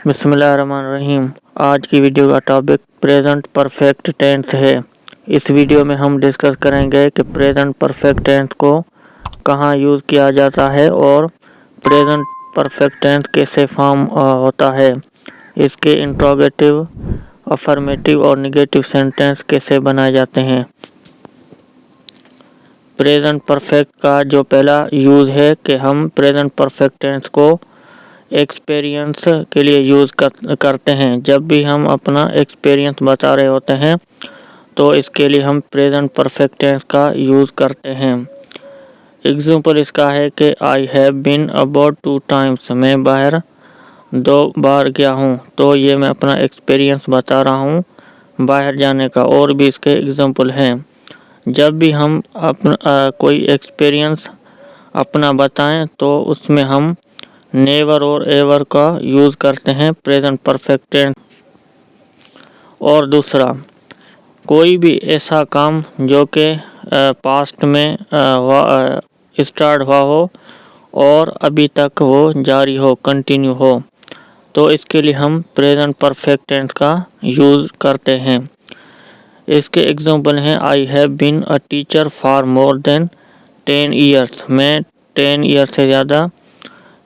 बिस्मिल्लाहिर्रहमानिर्रहीम। आज की वीडियो का टॉपिक प्रेजेंट परफेक्ट टेंस है। इस वीडियो में हम डिस्कस करेंगे कि प्रेजेंट परफेक्ट टेंस को कहाँ यूज़ किया जाता है और प्रेजेंट परफेक्ट टेंस कैसे फॉर्म होता है, इसके इंट्रोगेटिव, अफर्मेटिव और नेगेटिव सेंटेंस कैसे बनाए जाते हैं। प्रेजेंट परफेक्ट का जो पहला यूज़ है कि हम प्रेजेंट परफेक्ट टेंस को एक्सपीरियंस के लिए यूज़ करते हैं। जब भी हम अपना एक्सपीरियंस बता रहे होते हैं तो इसके लिए हम प्रेजेंट परफेक्ट टेंस का यूज़ करते हैं। एग्जाम्पल इसका है कि I have been about 2 times, मैं बाहर 2 बार गया हूँ। तो ये मैं अपना एक्सपीरियंस बता रहा हूँ बाहर जाने का। और भी इसके एग्जाम्पल हैं। जब भी हम अपना कोई एक्सपीरियंस अपना बताएं तो उसमें हम नेवर और एवर का यूज़ करते हैं प्रेजेंट परफेक्ट टेंस। और दूसरा, कोई भी ऐसा काम जो कि पास्ट में स्टार्ट हुआ हो और अभी तक वो जारी हो, कंटिन्यू हो, तो इसके लिए हम प्रेजेंट परफेक्ट टेंस का यूज़ करते हैं। इसके एग्जांपल हैं I have been a teacher for more than 10 years, मैं 10 ईयर से ज़्यादा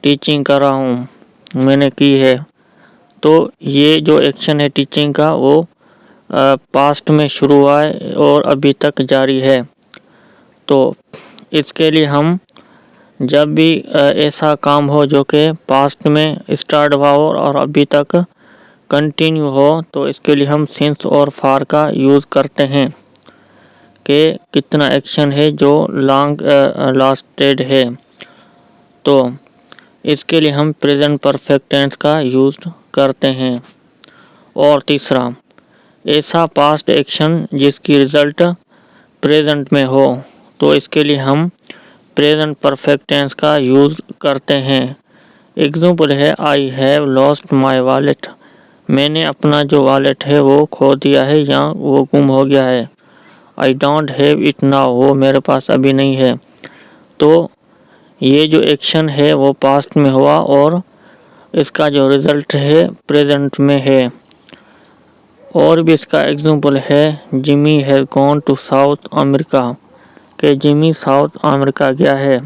टीचिंग कर रहा हूँ, मैंने की है। तो ये जो एक्शन है टीचिंग का वो पास्ट में शुरू हुआ है और अभी तक जारी है। तो इसके लिए हम जब भी ऐसा काम हो जो कि पास्ट में स्टार्ट हुआ हो और अभी तक कंटिन्यू हो, तो इसके लिए हम सिंस और फॉर का यूज़ करते हैं कि कितना एक्शन है जो लॉन्ग लास्टेड है। तो इसके लिए हम प्रेजेंट परफेक्ट टेंस का यूज़ करते हैं। और तीसरा, ऐसा पास्ट एक्शन जिसकी रिजल्ट प्रेजेंट में हो, तो इसके लिए हम प्रेजेंट परफेक्ट टेंस का यूज़ करते हैं। एग्जाम्पल है I have lost my wallet, मैंने अपना जो वॉलेट है वो खो दिया है या वो गुम हो गया है। I don't have it now, वो मेरे पास अभी नहीं है। तो ये जो एक्शन है वो पास्ट में हुआ और इसका जो रिज़ल्ट है प्रेजेंट में है। और भी इसका एग्जांपल है Jimmy has gone to South America, कि जिमी साउथ अमेरिका गया है।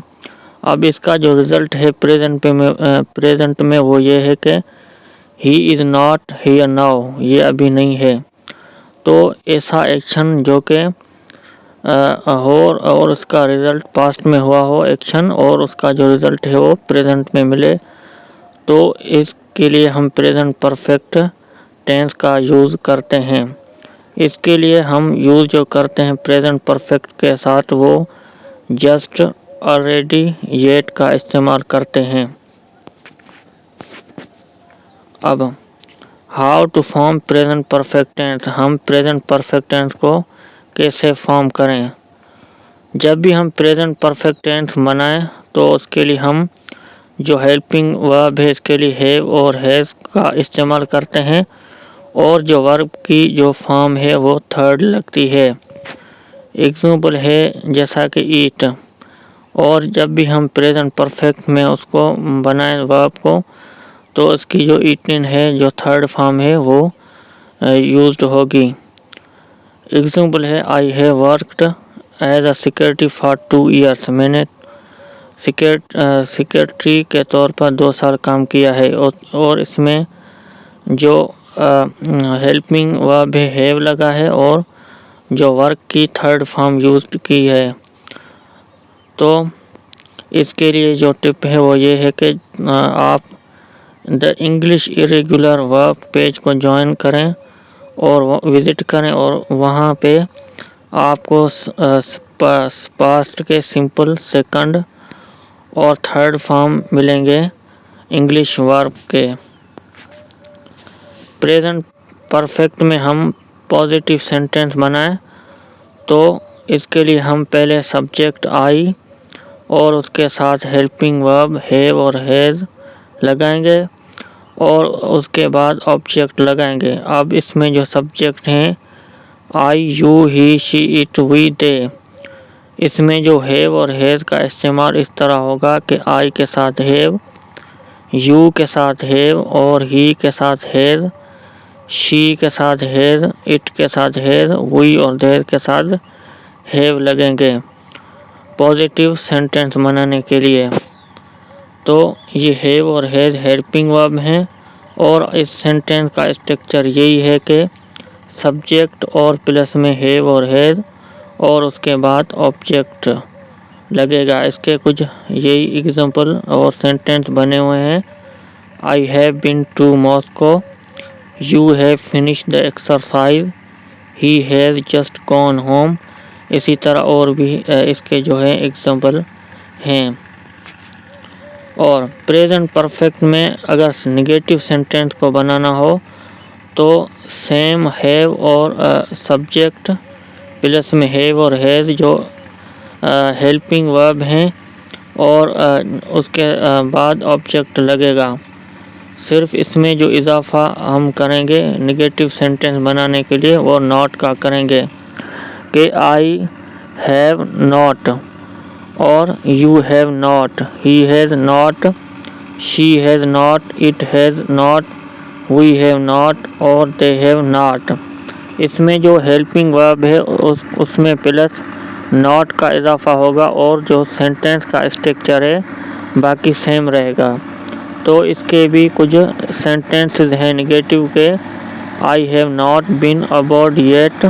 अब इसका जो रिज़ल्ट है प्रेजेंट में वो ये है कि he is not here now, ये अभी नहीं है। तो ऐसा एक्शन जो कि हो और उसका रिज़ल्ट पास्ट में हुआ हो एक्शन और उसका जो रिज़ल्ट है वो प्रेजेंट में मिले, तो इसके लिए हम प्रेजेंट परफेक्ट टेंस का यूज़ करते हैं। इसके लिए हम यूज़ जो करते हैं प्रेजेंट परफेक्ट के साथ वो जस्ट, ऑलरेडी, येट का इस्तेमाल करते हैं। अब how to form present perfect tense, हम प्रेजेंट परफेक्ट टेंस को कैसे फॉर्म करें। जब भी हम प्रेजेंट परफेक्ट टेंस बनाएं तो उसके लिए हम जो हेल्पिंग वर्ब है इसके लिए हैव और हैज़ का इस्तेमाल करते हैं और जो वर्ब की जो फॉर्म है वो थर्ड लगती है। एग्जाम्पल है जैसा कि ईट। और जब भी हम प्रेजेंट परफेक्ट में उसको बनाएं वर्ब को, तो उसकी जो ईटन है जो थर्ड फॉर्म है वो यूज्ड होगी। एग्जाम्पल है I have worked as a security for 2 years, मैंने सिक्योरिटी के तौर पर 2 साल काम किया है। और इसमें जो हेल्पिंग वर्ब है हैव लगा है और जो वर्क की थर्ड फॉर्म यूज की है। तो इसके लिए जो टिप है वो ये है कि आप the English irregular verb page को ज्वाइन करें और विज़िट करें और वहाँ पे आपको पास्ट के सिंपल, सेकंड और थर्ड फॉर्म मिलेंगे इंग्लिश वर्ब के। प्रेजेंट परफेक्ट में हम पॉजिटिव सेंटेंस बनाएं तो इसके लिए हम पहले सब्जेक्ट आई और उसके साथ हेल्पिंग वर्ब हैव और हैज़ लगाएंगे और उसके बाद ऑब्जेक्ट लगाएंगे। अब इसमें जो सब्जेक्ट हैं I, you, he, she, it, we, they, इसमें जो हैव और हैज़ का इस्तेमाल इस तरह होगा कि आई के साथ हैव, یو کے ساتھ ہیو اور ہی کے ساتھ ہیز، شی کے ساتھ ہیز، اٹ کے ساتھ ہیز، وی اور دیر کے ساتھ ہیو لگیں گے پوزیٹیو سینٹینس بنانے کے لیے۔ تو یہ ہیو اور ہیز ہیلپنگ ورب ہیں، اور اس سینٹینس کا اسٹرکچر یہی ہے کہ سبجیکٹ اور پلس میں ہیو اور ہیز اور اس کے بعد آبجیکٹ لگے گا۔ اس کے کچھ یہی ایگزامپل اور سینٹینس بنے ہوئے ہیں۔ I have been to Moscow. You have finished the exercise. He has just gone home. اسی طرح اور بھی اس کے جو ہے ایگزامپل ہیں۔ اور پریزنٹ پرفیکٹ میں اگر نگیٹو سینٹینس کو بنانا ہو تو سیم ہیو اور سبجیکٹ پلس میں ہیو اور ہیز جو ہیلپنگ ورب ہیں اور اس کے بعد آبجیکٹ لگے گا۔ صرف اس میں جو اضافہ ہم کریں گے نگیٹو سینٹینس بنانے کے لیے وہ ناٹ کا کریں گے کہ آئی ہیو ناٹ اور you have not, he has not, she has not, it has not, we have not اور دے ہیو ناٹ۔ اس میں جو ہیلپنگ ورب ہے اس میں پلس ناٹ کا اضافہ ہوگا اور جو سینٹینس کا اسٹرکچر ہے باقی سیم رہے گا۔ تو اس کے بھی کچھ سینٹینسز ہیں نگیٹو کے۔ I have not been abroad yet,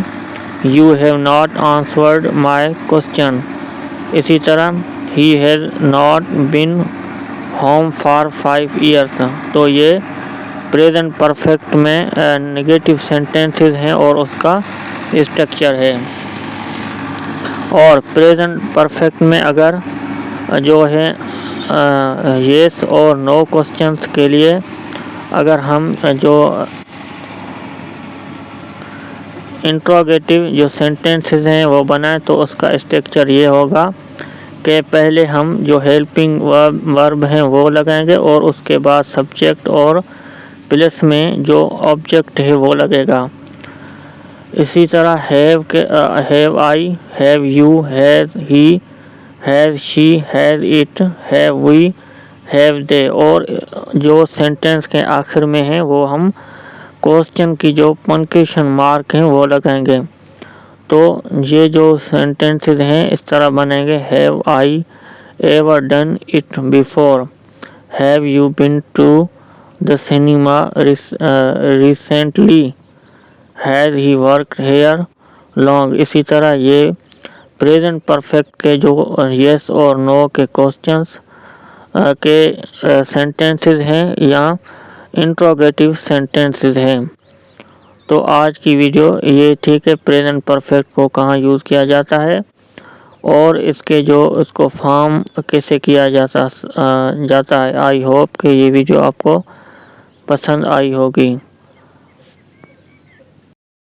you have not answered my question. اسی طرح he has not been home for 5 years. تو یہ پریزنٹ پرفیکٹ میں نگیٹو سینٹینسز ہیں اور اس کا اسٹرکچر ہے۔ اور پریزنٹ پرفیکٹ میں اگر جو ہے یس اور نو کوسچنس کے لیے اگر ہم جو انٹروگیٹو جو سینٹینسز ہیں وہ بنائیں تو اس کا اسٹرکچر یہ ہوگا کہ پہلے ہم جو ہیلپنگ ورب ہیں وہ لگائیں گے اور اس کے بعد سبجیکٹ اور پلس میں جو آبجیکٹ ہے وہ لگے گا۔ اسی طرح have I, have you, has he, has she, has it, have we, have they اور جو سینٹینس کے آخر میں ہیں وہ ہم کوسچن کی جو پنکچویشن مارک ہیں وہ لگائیں گے۔ تو یہ جو سینٹینسز ہیں اس طرح بنیں گے: have I ever done it before, have you been to the cinema recently, has he worked here long. اسی طرح یہ پریزنٹ پرفیکٹ کے جو یس اور نو کے کوسچنس کے سینٹینسز ہیں یا انٹروگیٹو سینٹینسز ہیں۔ تو آج کی ویڈیو یہ تھی کہ پریزنٹ پرفیکٹ کو کہاں یوز کیا جاتا ہے اور اس کو فارم کیسے کیا جاتا ہے۔ آئی ہوپ کہ یہ ویڈیو آپ کو پسند آئی ہوگی۔